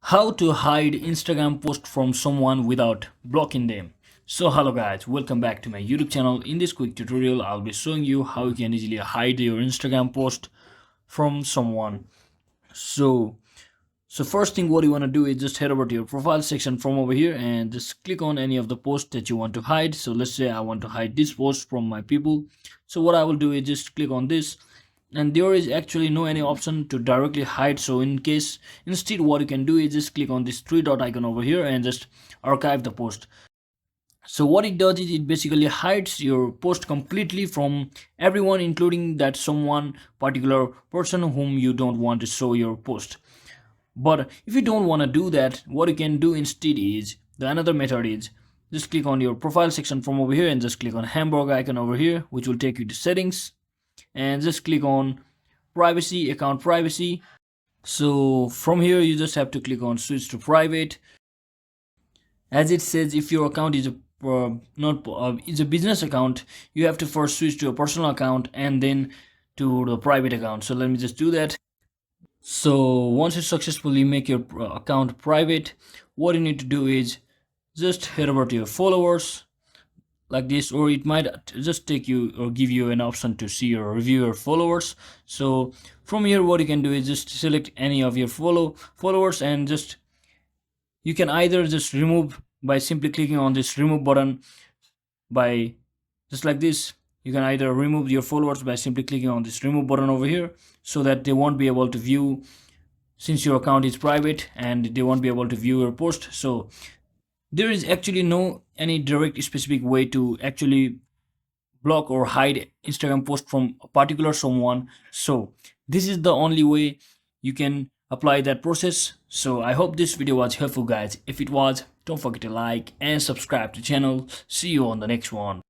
How to hide Instagram post from someone without blocking them. So hello guys, welcome back to my YouTube channel. In this quick tutorial I'll be showing you how you can easily hide your Instagram post from someone. So first thing what you want to do is just head over to your profile section from over here and just click on any of the posts that you want to hide. So let's say I want to hide this post from my people. So what I will do is just click on this, and there is actually no any option to directly hide. So instead what you can do is just click on this three dot icon over here and just archive the post. So what it does is it basically hides your post completely from everyone, including that someone particular person whom you don't want to show your post. But if you don't want to do that, what you can do instead is the another method is just click on your profile section from over here and just click on hamburger icon over here, which will take you to settings, and just click on privacy, account privacy. So from here you just have to click on switch to private. As it says, if your account is a not is a business account, you have to first switch to a personal account and then to the private account. So let me just do that. So once you successfully make your account private, what you need to do is just head over to your followers like this, or it might just take you or give you an option to see or review your followers. So from here what you can do is just select any of your followers, and just you can either just remove by simply clicking on this remove button, by just like this. You can either remove your followers by simply clicking on this remove button over here, so that they won't be able to view, since your account is private, and they won't be able to view your post. So there is actually no any direct specific way to actually block or hide Instagram post from a particular someone. So this is the only way you can apply that process. So I hope this video was helpful guys. If it was, don't forget to like and subscribe to the channel. See you on the next one.